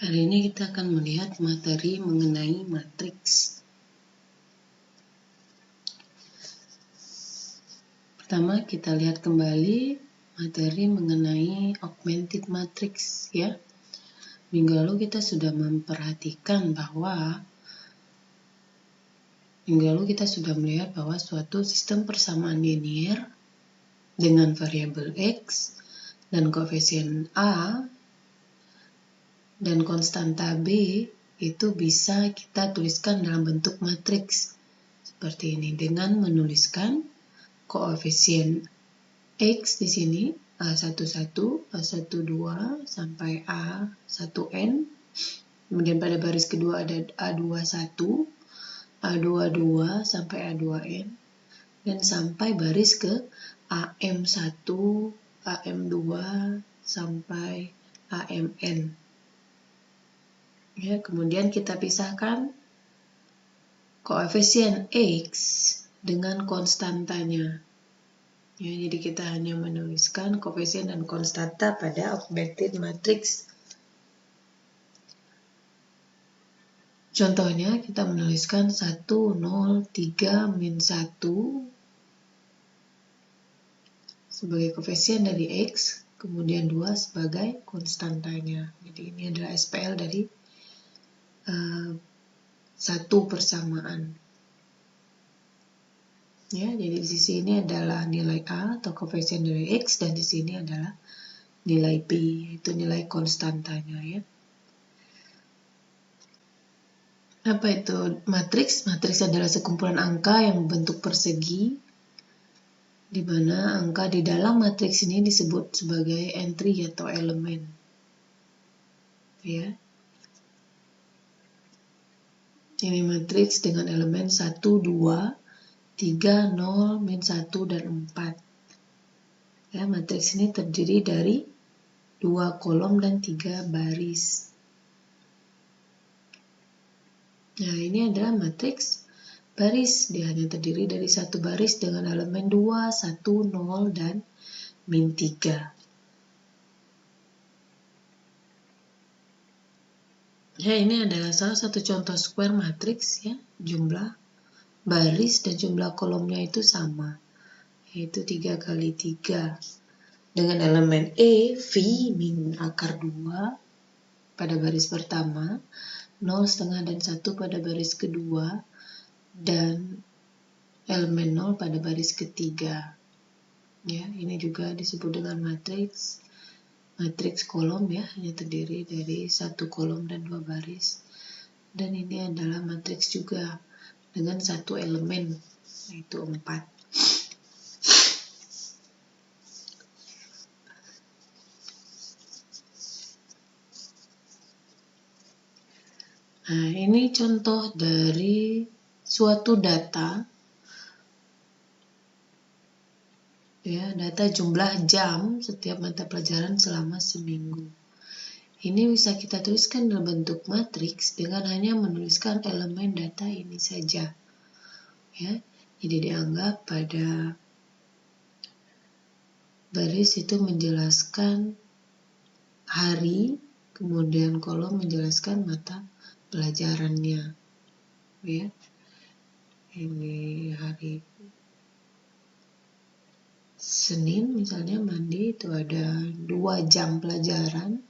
Hari ini kita akan melihat materi mengenai matriks. Pertama, kita lihat kembali materi mengenai augmented matrix ya. Minggu lalu kita sudah melihat bahwa suatu sistem persamaan linear dengan variabel X dan koefisien A dan konstanta B itu bisa kita tuliskan dalam bentuk matriks seperti ini dengan menuliskan koefisien X di sini A11, A12 sampai A1N. Kemudian pada baris kedua ada A21, A22 sampai A2N, dan sampai baris ke AM1, AM2 sampai AMN. Ya, kemudian kita pisahkan koefisien X dengan konstantanya. Ya, jadi kita hanya menuliskan koefisien dan konstanta pada augmented matrix. Contohnya kita menuliskan 1, 0, 3, min 1 sebagai koefisien dari X, kemudian 2 sebagai konstantanya. Jadi ini adalah SPL dari satu persamaan. Ya, jadi di sisi ini adalah nilai A atau koefisien dari X, dan di sini adalah nilai B, yaitu nilai konstantanya ya. Apa itu matriks? Matriks adalah sekumpulan angka yang berbentuk persegi, di mana angka di dalam matriks ini disebut sebagai entry atau elemen. Ya. Ini matriks dengan elemen 1, 2, 3, 0, min 1, dan 4. Ya, matriks ini terdiri dari 2 kolom dan 3 baris. Nah, ini adalah matriks baris. Dia hanya terdiri dari satu baris dengan elemen 2, 1, 0, dan min 3. Ya, ini adalah salah satu contoh square matrix ya. Jumlah baris dan jumlah kolomnya itu sama, yaitu 3 kali 3 dengan elemen E, V, min akar 2 pada baris pertama, 0,5 dan 1 pada baris kedua, dan elemen 0 pada baris ketiga. Ya, ini juga disebut dengan matriks kolom ya, hanya terdiri dari satu kolom dan 2 baris. Dan ini adalah matriks juga dengan satu elemen, yaitu 4. Nah, ini contoh dari suatu data, ya, data jumlah jam setiap mata pelajaran selama seminggu. Ini bisa kita tuliskan dalam bentuk matriks dengan hanya menuliskan elemen data ini saja. Ya, jadi dianggap pada baris itu menjelaskan hari, kemudian kolom menjelaskan mata pelajarannya. Ya, ini hari Senin misalnya mandi, itu ada 2 jam pelajaran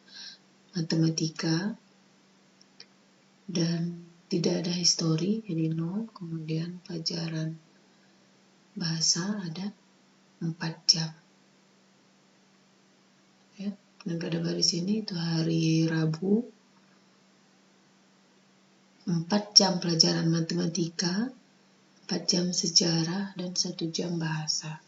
matematika dan tidak ada histori, jadi 0, kemudian pelajaran bahasa ada 4 jam. Ya, dan pada baris ini itu hari Rabu, 4 jam pelajaran matematika, 4 jam sejarah, dan 1 jam bahasa.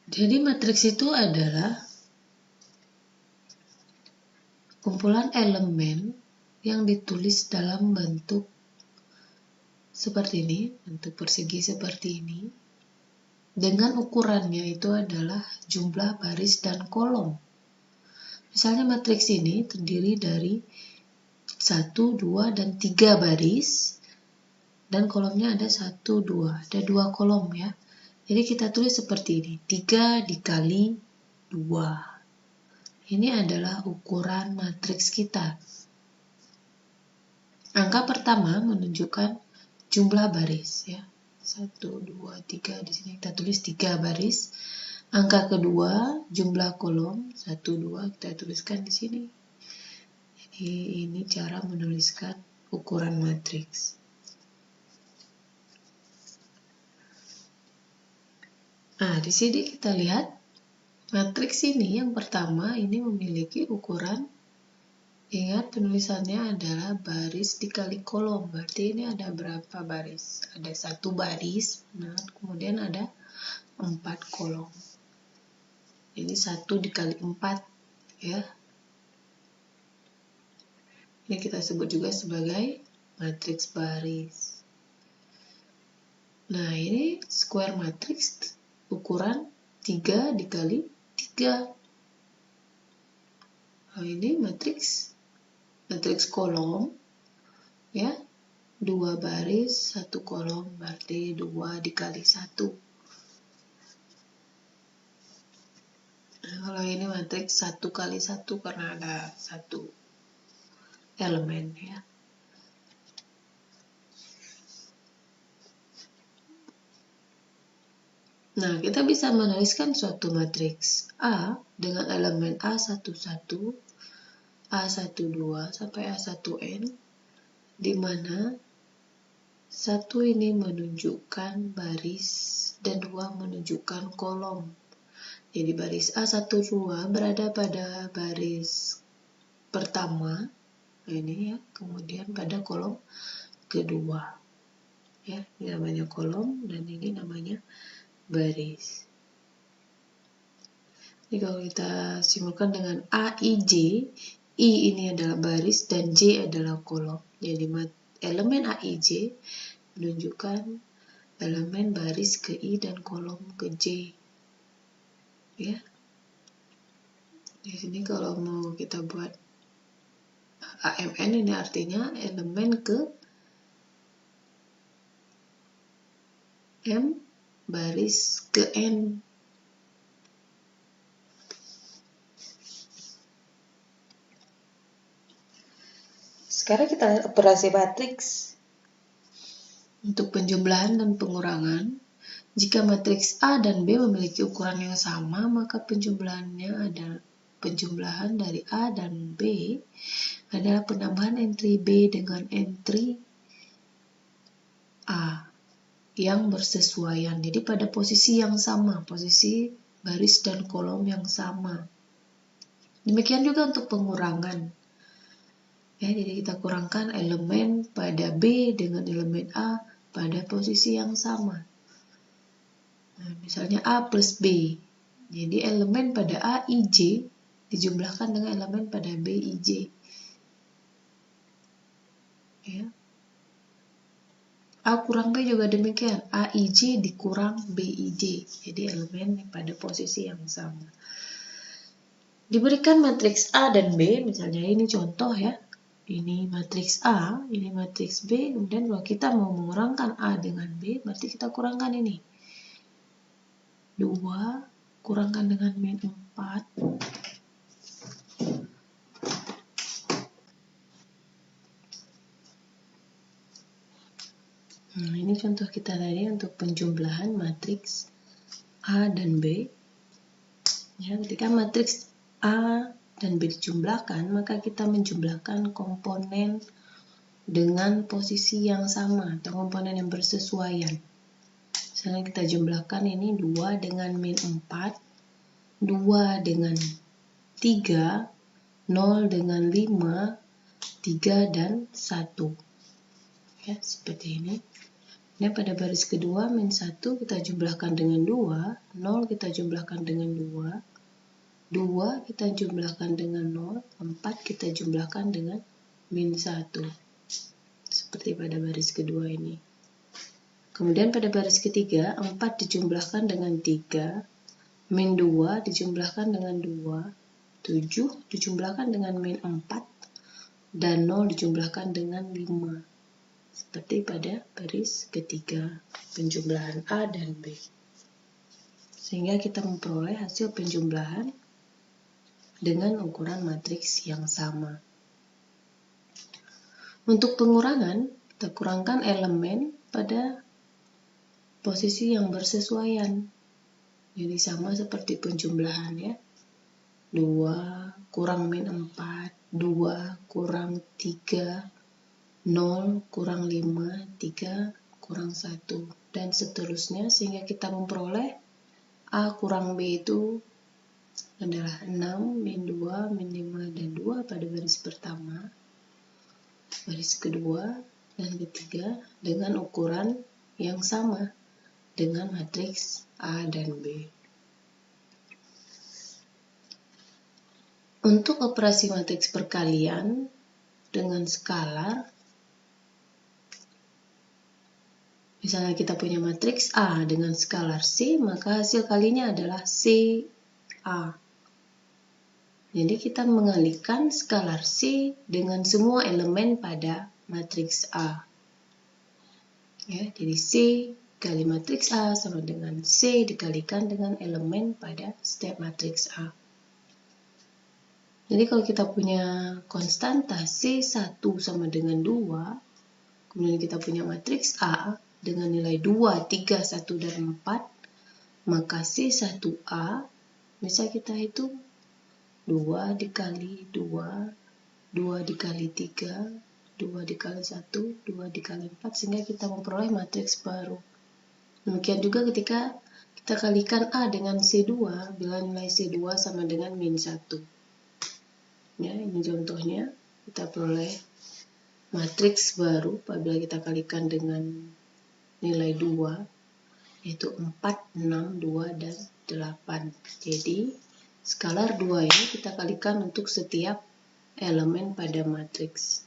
Jadi matriks itu adalah kumpulan elemen yang ditulis dalam bentuk seperti ini, bentuk persegi seperti ini, dengan ukurannya itu adalah jumlah baris dan kolom. Misalnya matriks ini terdiri dari 1, 2, dan 3 baris dan kolomnya ada 1, 2. Ada 2 kolom ya. Jadi kita tulis seperti ini, 3 dikali 2. Ini adalah ukuran matriks kita. Angka pertama menunjukkan jumlah baris ya. 1, 2, 3, di sini kita tulis 3 baris. Angka kedua jumlah kolom, 1, 2 kita tuliskan di sini. Jadi ini cara menuliskan ukuran matriks. Nah, di sini kita lihat matriks ini yang pertama ini memiliki ukuran, ingat penulisannya adalah baris dikali kolom, berarti ini ada berapa baris? Ada 1 baris, nah kemudian ada 4 kolom. Ini 1 dikali 4 ya. Ini kita sebut juga sebagai matriks baris. Nah, ini square matrix ukuran 3 dikali 3. Nah, ini matriks kolom ya. 2 baris, 1 kolom, berarti 2 dikali 1. Nah, kalau ini matriks 1 kali 1 karena ada 1 elemen ya. Nah, kita bisa menuliskan suatu matriks A dengan elemen A11, A12 sampai A1n, di mana 1 ini menunjukkan baris dan 2 menunjukkan kolom. Jadi baris A12 berada pada baris pertama, ini ya, kemudian pada kolom kedua. Ya, ini namanya kolom dan ini namanya baris. Jadi kalau kita simpulkan dengan AIJ, I ini adalah baris dan J adalah kolom. Jadi elemen AIJ menunjukkan elemen baris ke I dan kolom ke J. Ya. Di sini kalau mau kita buat AMN ini artinya elemen ke M baris ke N. Sekarang kita lihat operasi matriks. Untuk penjumlahan dan pengurangan, jika matriks A dan B memiliki ukuran yang sama, maka penjumlahan dari A dan B adalah penambahan entry B dengan entry A yang bersesuaian. Jadi pada posisi yang sama, posisi baris dan kolom yang sama. Demikian juga untuk pengurangan. Ya, jadi kita kurangkan elemen pada B dengan elemen A pada posisi yang sama. Nah, misalnya A plus B. Jadi elemen pada A IJ dijumlahkan dengan elemen pada B IJ. Ya. A kurang B juga demikian. A IJ dikurang B IJ. Jadi elemen pada posisi yang sama. Diberikan matriks A dan B, misalnya ini contoh ya. Ini matriks A, ini matriks B. Kemudian kalau kita mau mengurangkan A dengan B, berarti kita kurangkan ini. 2 kurangkan dengan min 4. Nah, ini contoh kita tadi untuk penjumlahan matriks A dan B. Ya, ketika matriks A dan B dijumlahkan, maka kita menjumlahkan komponen dengan posisi yang sama atau komponen yang bersesuaian. Misalnya kita jumlahkan ini 2 dengan min 4, 2 dengan 3, 0 dengan 5, 3 dan 1. Ya, seperti ini. Nah, pada baris kedua, min 1 kita jumlahkan dengan 2, 0 kita jumlahkan dengan 2, 2 kita jumlahkan dengan 0, 4 kita jumlahkan dengan min 1. Seperti pada baris kedua ini. Kemudian pada baris ketiga, 4 dijumlahkan dengan 3, min 2 dijumlahkan dengan 2, 7 dijumlahkan dengan min 4, dan 0 dijumlahkan dengan 5. seperti pada baris ketiga penjumlahan A dan B. Sehingga kita memperoleh hasil penjumlahan dengan ukuran matriks yang sama. Untuk pengurangan, kita kurangkan elemen pada posisi yang bersesuaian. Jadi sama seperti penjumlahan ya. 2 kurang min 4, 2 kurang 3, 0 kurang 5, 3 kurang 1, dan seterusnya sehingga kita memperoleh A kurang B itu adalah 6, min 2, min 5, dan 2 pada baris pertama, baris kedua, dan ketiga dengan ukuran yang sama dengan matriks A dan B. Untuk operasi matriks perkalian dengan skalar, misalnya kita punya matriks A dengan skalar C, maka hasil kalinya adalah CA. Jadi kita mengalihkan skalar C dengan semua elemen pada matriks A. Ya, jadi C kali matriks A sama dengan C dikalikan dengan elemen pada step matriks A. Jadi kalau kita punya konstanta C1 sama dengan 2, kemudian kita punya matriks A dengan nilai 2, 3, 1, dan 4, maka C1A bisa kita hitung 2 dikali 2, 2 dikali 3, 2 dikali 1, 2 dikali 4, sehingga kita memperoleh matriks baru. Demikian juga ketika kita kalikan A dengan C2, bila nilai C2 sama dengan min 1. Ya, ini contohnya, kita peroleh matriks baru apabila kita kalikan dengan nilai 2, yaitu 4, 6, 2, dan 8. Jadi, skalar 2 ini kita kalikan untuk setiap elemen pada matriks.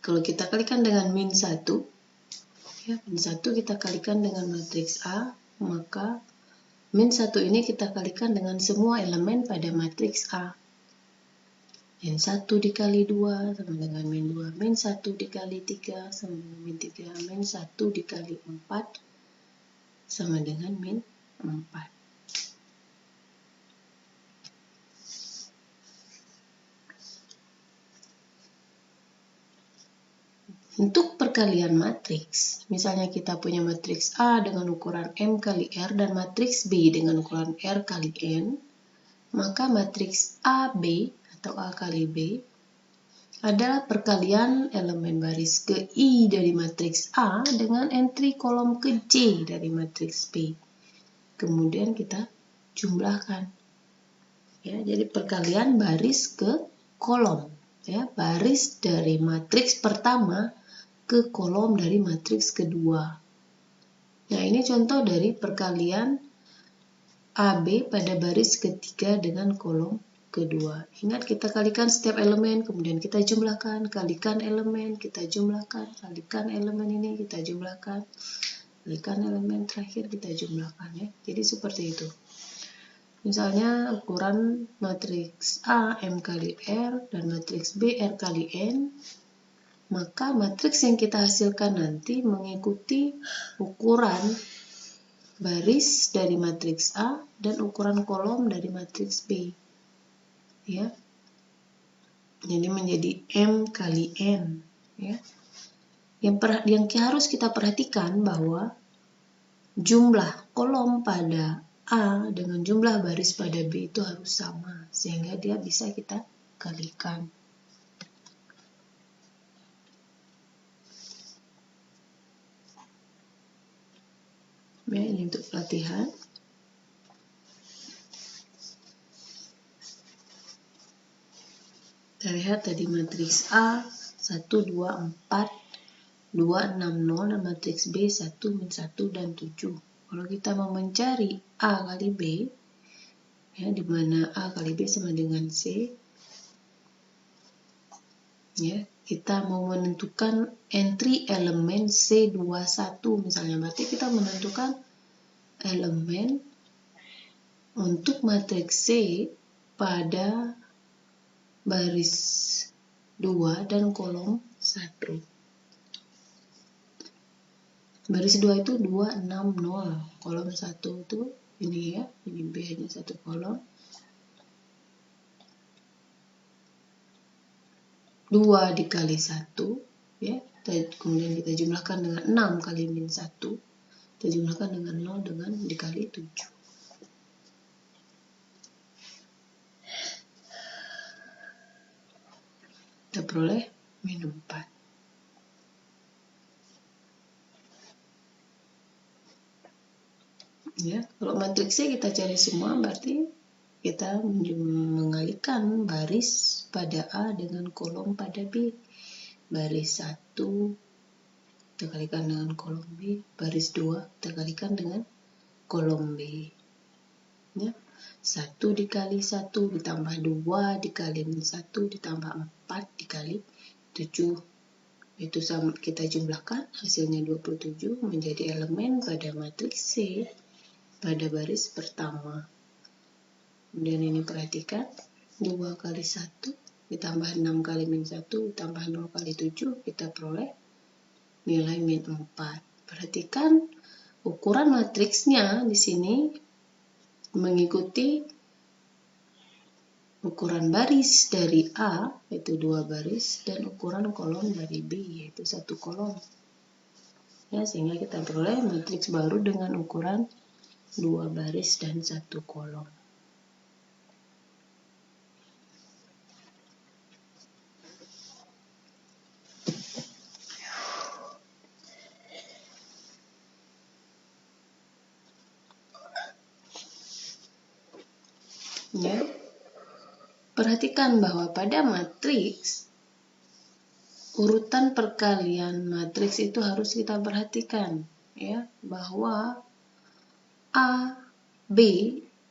Kalau kita kalikan dengan min 1, ya, min 1 kita kalikan dengan matriks A, maka min 1 ini kita kalikan dengan semua elemen pada matriks A. Min 1 dikali 2 sama dengan min 2, min 1 dikali 3 sama dengan min 3, min 1 dikali 4 sama dengan min 4. Untuk perkalian matriks, misalnya kita punya matriks A dengan ukuran M kali R dan matriks B dengan ukuran R kali N, maka matriks AB atau A kali B adalah perkalian elemen baris ke I dari matriks A dengan entry kolom ke J dari matriks B. Kemudian kita jumlahkan. Ya, jadi perkalian baris ke kolom. Ya, baris dari matriks pertama ke kolom dari matriks kedua. Nah, ini contoh dari perkalian AB pada baris ketiga dengan kolom kedua. Ingat, kita kalikan setiap elemen, kemudian kita jumlahkan, kalikan elemen, kita jumlahkan, kalikan elemen ini, kita jumlahkan, kalikan elemen terakhir, kita jumlahkan. Ya. Jadi seperti itu. Misalnya ukuran matriks A M kali R dan matriks B R kali N, maka matriks yang kita hasilkan nanti mengikuti ukuran baris dari matriks A dan ukuran kolom dari matriks B. Ya. Jadi menjadi M kali N. Ya. Yang harus kita perhatikan bahwa jumlah kolom pada A dengan jumlah baris pada B itu harus sama, sehingga dia bisa kita kalikan. Ya, ini untuk pelatihan. Kita lihat tadi matriks A 1, 2, 4, 2, 6, 0, dan matriks B 1, min 1, dan 7. Kalau kita mau mencari A kali B, ya, di mana A kali B sama dengan C, ya, kita mau menentukan entry elemen C21 misalnya, berarti kita menentukan elemen untuk matriks C pada baris 2 dan kolom 1. Baris 2 itu 2, 6, 0. Kolom 1 itu ini ya, ini B hanya satu kolom. 2 dikali 1 ya, kemudian kita jumlahkan dengan 6 kali min 1, kita jumlahkan dengan 0 dengan dikali 7. Kita peroleh min 4. Ya, kalau matriksnya kita cari semua, berarti kita mengalihkan baris pada A dengan kolom pada B. Baris 1 kita kalikan dengan kolom B, baris 2 kita kalikan dengan kolom B. Ya, 1 dikali 1 ditambah 2 dikali min 1 ditambah 4 dikali 7. Itu sama, kita jumlahkan, hasilnya 27 menjadi elemen pada matriks C pada baris pertama. Kemudian ini perhatikan, 2 kali 1 ditambah 6 kali min 1 ditambah 0 kali 7, kita peroleh nilai min 4. Perhatikan ukuran matriksnya di sini mengikuti ukuran baris dari A, yaitu 2 baris, dan ukuran kolom dari B, yaitu 1 kolom. Ya, sehingga kita peroleh matriks baru dengan ukuran 2 baris dan 1 kolom. Ya. Perhatikan bahwa pada matriks, urutan perkalian matriks itu harus kita perhatikan, ya, bahwa A, B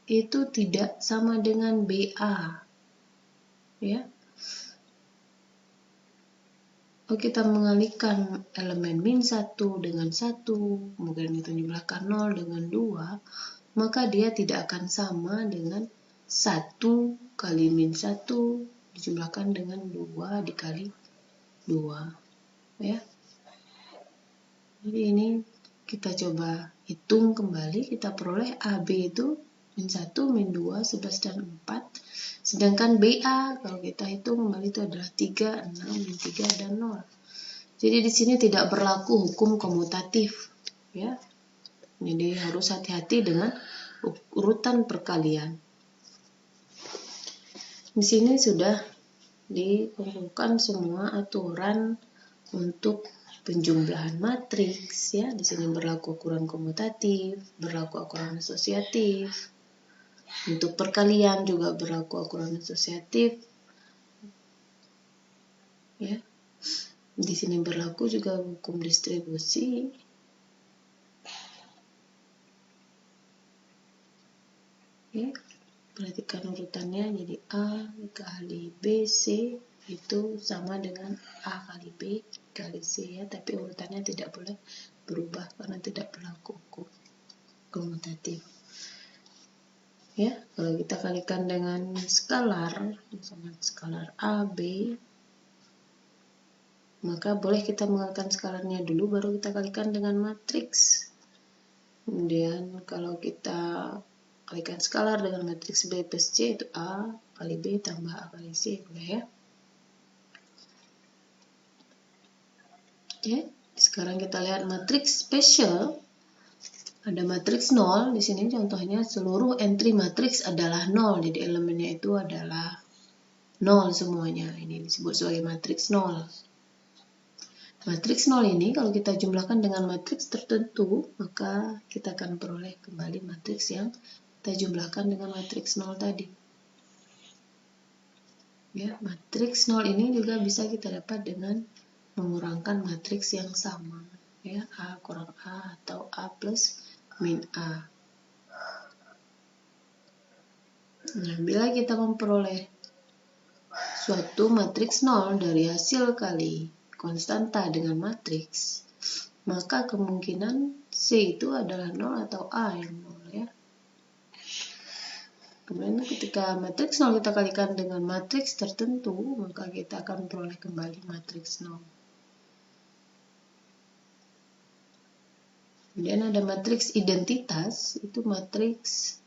itu tidak sama dengan BA. Ya. Kita mengalihkan elemen min 1 dengan 1, kemudian kita jumlahkan 0 dengan 2, maka dia tidak akan sama dengan 1 kali min 1 dijumlahkan dengan 2 dikali 2. Ya. Jadi ini kita coba hitung kembali, kita peroleh AB itu min 1, min 2, 11, dan 4. Sedangkan BA kalau kita hitung kembali itu adalah 3, 6, min 3, dan 0. Jadi di sini tidak berlaku hukum komutatif. Ya. Jadi harus hati-hati dengan urutan perkalian. Di sini sudah dikumpulkan semua aturan untuk penjumlahan matriks, ya. Di sini berlaku ukuran komutatif, berlaku ukuran asosiatif. Untuk perkalian juga berlaku ukuran asosiatif. Ya. Di sini berlaku juga hukum distribusi. Ya. Perhatikan urutannya, jadi A kali B, C itu sama dengan A kali B kali C, ya, tapi urutannya tidak boleh berubah karena tidak berlaku hukum komutatif. Ya, kalau kita kalikan dengan skalar, misalnya skalar A, B, maka boleh kita mengalihkan skalarnya dulu, baru kita kalikan dengan matriks. Kemudian kalau kita kalikan skalar dengan matriks B plus C, itu A kali B tambah A kali C, boleh ya. Oke, sekarang kita lihat matriks spesial. Ada matriks 0, di sini contohnya seluruh entry matriks adalah 0, jadi elemennya itu adalah 0 semuanya. Ini disebut sebagai matriks 0. Matriks 0 ini kalau kita jumlahkan dengan matriks tertentu, maka kita akan peroleh kembali matriks yang kita jumlahkan dengan matriks 0 tadi. Ya, matriks 0 ini juga bisa kita dapat dengan mengurangkan matriks yang sama, ya, A kurang A atau A plus min A. Nah, bila kita memperoleh suatu matriks 0 dari hasil kali konstanta dengan matriks, maka kemungkinan C itu adalah 0 atau A yang 0, ya. Kemudian ketika matriks 0 kita kalikan dengan matriks tertentu, maka kita akan peroleh kembali matriks 0. Kemudian ada matriks identitas, itu matriks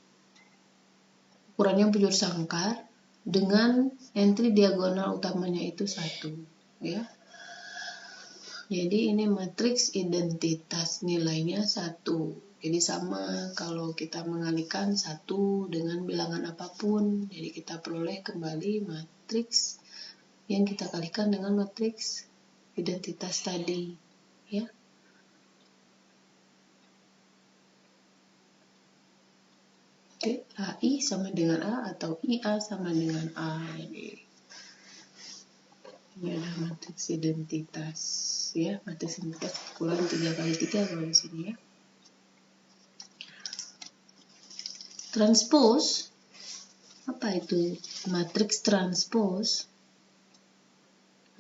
ukurannya bujur sangkar dengan entry diagonal utamanya itu 1, ya. Jadi ini matriks identitas, nilainya 1. Jadi sama kalau kita mengalihkan 1 dengan bilangan apapun, jadi kita peroleh kembali matriks yang kita kalikan dengan matriks identitas tadi, ya. Oke, AI sama dengan A atau IA sama dengan A. Jadi ini adalah matriks identitas, ya. Matriks identitas ukuran 3x3 kalau di sini, ya. Transpose, apa itu matriks transpose?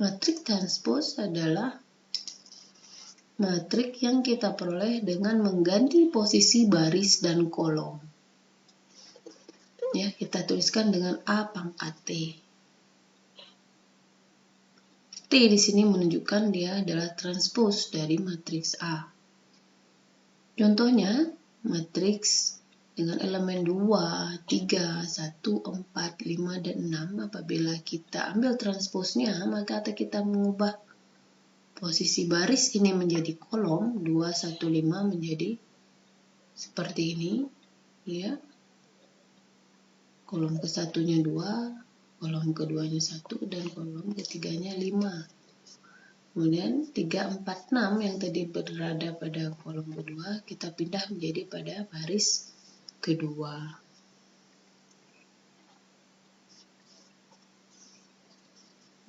Matriks transpose adalah matriks yang kita peroleh dengan mengganti posisi baris dan kolom. Ya, kita tuliskan dengan A pangkat T. T di sini menunjukkan dia adalah transpose dari matriks A. Contohnya, matriks dengan elemen 2, 3, 1, 4, 5, dan 6. Apabila kita ambil transposnya, maka kita mengubah posisi baris ini menjadi kolom, 2, 1, 5 menjadi seperti ini, ya. Kolom ke-1-nya 2, kolom keduanya 1, dan kolom ketiganya 5. Kemudian 3, 4, 6 yang tadi berada pada kolom kedua, kita pindah menjadi pada baris kedua.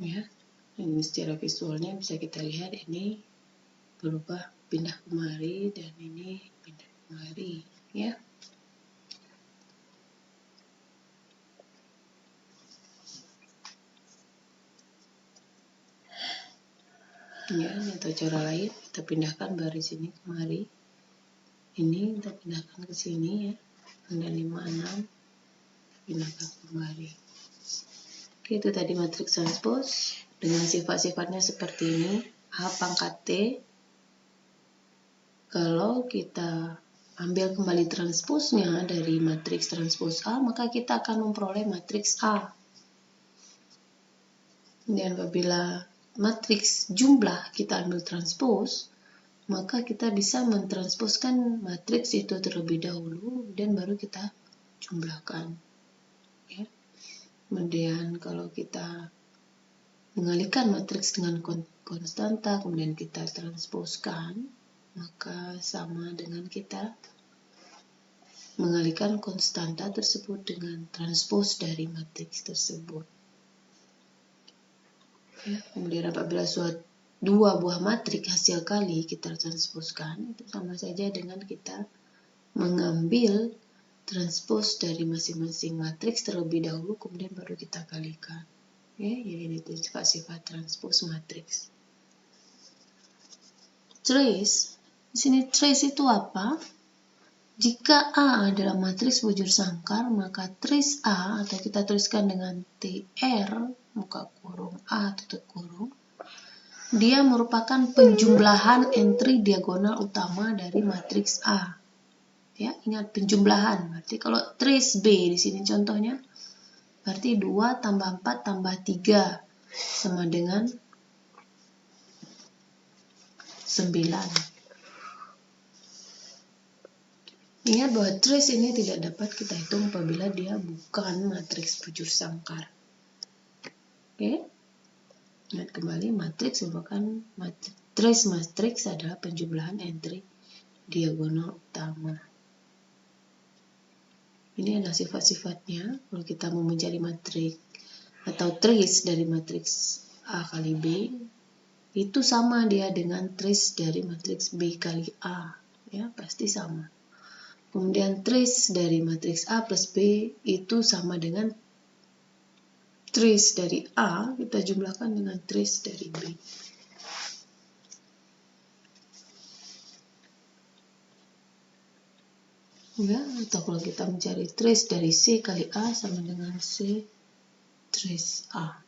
Ya, ini secara visualnya bisa kita lihat ini berubah, pindah kemari, dan ini pindah kemari, ya. Ya, atau cara lain kita pindahkan baris ini kemari, ini kita pindahkan ke sini, ya. Dan 5, 6 pindahkan kemari. Oke, itu tadi matriks transpose dengan sifat-sifatnya seperti ini. A pangkat T. Kalau kita ambil kembali transposnya dari matriks transpose A, maka kita akan memperoleh matriks A. Dan apabila matriks jumlah kita ambil transpose, maka kita bisa mentransposkan matriks itu terlebih dahulu dan baru kita jumlahkan, ya. Kemudian kalau kita mengalihkan matriks dengan konstanta kemudian kita transposkan, maka sama dengan kita mengalihkan konstanta tersebut dengan transpose dari matriks tersebut. Ya, kemudian apabila dua buah matriks hasil kali kita transposkan, itu sama saja dengan kita mengambil transpose dari masing-masing matriks terlebih dahulu, kemudian baru kita kalikan. Ya, jadi itu sifat-sifat transpose matriks. Trace, di sini trace itu apa? Jika A adalah matriks bujur sangkar, maka trace A atau kita tuliskan dengan TR muka kurung A tutup kurung, dia merupakan penjumlahan entry diagonal utama dari matriks A. Ya, ingat penjumlahan. Berarti kalau trace B di sini contohnya, berarti 2 tambah 4 tambah 3 sama dengan 9. Ingat bahwa trace ini tidak dapat kita hitung apabila dia bukan matriks bujur sangkar. Oke. Ingat kembali, matriks merupakan trace matriks adalah penjumlahan entry diagonal utama. Ini adalah sifat-sifatnya. Kalau kita mau mencari matriks atau trace dari matriks A kali B, itu sama dia dengan trace dari matriks B kali A. Ya, pasti sama. Kemudian trace dari matriks A plus B itu sama dengan trace dari A, kita jumlahkan dengan trace dari B. Ya, atau kalau kita mencari trace dari C kali A sama dengan C trace A.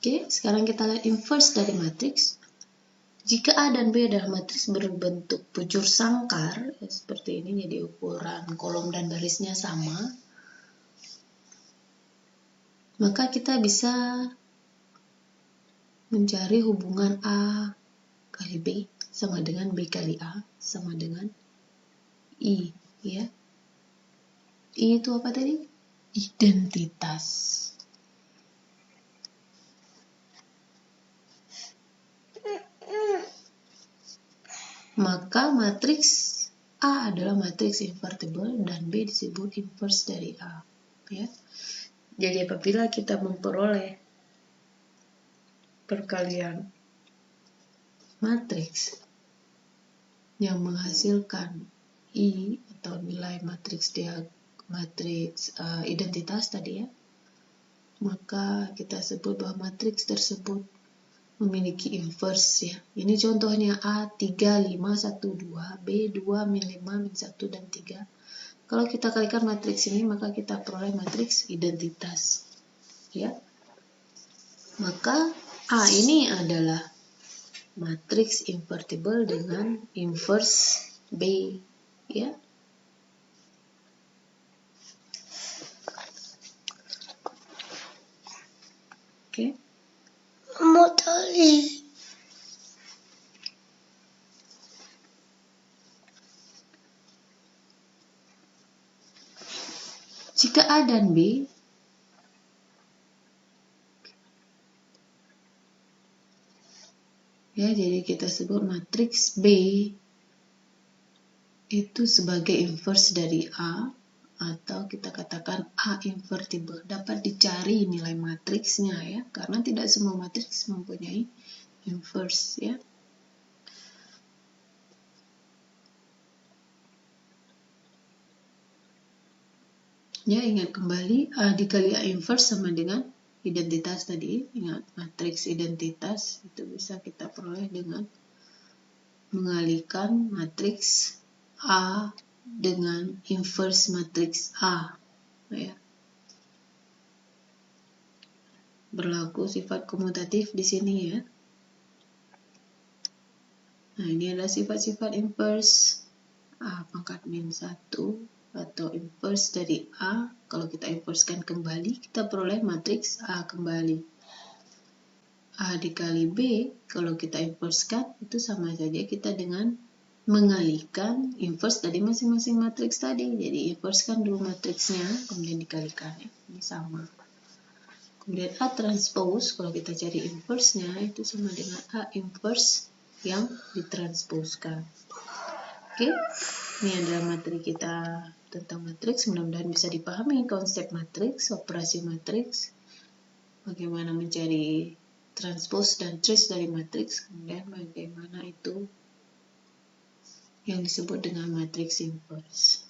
Oke, sekarang kita lihat inverse dari matriks. Jika A dan B adalah matriks berbentuk bujur sangkar, ya, seperti ini, jadi ukuran kolom dan barisnya sama, maka kita bisa mencari hubungan A kali B sama dengan B kali A sama dengan I, ya. I itu apa tadi? Identitas. Maka matriks A adalah matriks invertible dan B disebut inverse dari A, ya. Jadi apabila kita memperoleh perkalian matriks yang menghasilkan I atau nilai matriks identitas tadi, ya, maka kita sebut bahwa matriks tersebut memiliki inverse, ya. Ini contohnya A 3, 5, 1, 2, B 2, min 5, min 1, dan 3. Kalau kita kalikan matriks ini, maka kita peroleh matriks identitas, ya. Maka A ini adalah matriks invertible dengan inverse B, ya. Oke. Mau tali. Jika A dan B ya, jadi kita sebut matriks B itu sebagai inverse dari A, atau kita katakan A invertible. Dapat dicari nilai matriksnya, ya, karena tidak semua matriks mempunyai inverse, ya. Ya, ingat kembali A dikali A inverse sama dengan identitas tadi. Ingat, matriks identitas itu bisa kita peroleh dengan mengalihkan matriks A dengan inverse matriks A, ya. Berlaku sifat komutatif di sini, ya. Nah, ini adalah sifat-sifat inverse. A pangkat min 1 atau inverse dari A. Kalau kita inversekan kembali, kita peroleh matriks A kembali. A dikali B, kalau kita inversekan, itu sama saja kita dengan mengalihkan inverse dari masing-masing matriks tadi. Jadi inversekan dulu matriksnya, kemudian dikalikan, ya. Ini sama. Kemudian A transpose, kalau kita cari inverse-nya, itu sama dengan A inverse yang ditransposkan. Oke, ini adalah materi kita tentang matriks. Mudah-mudahan bisa dipahami konsep matriks, operasi matriks, bagaimana mencari transpose dan trace dari matriks, kemudian bagaimana itu yang disebut dengan matriks inverse.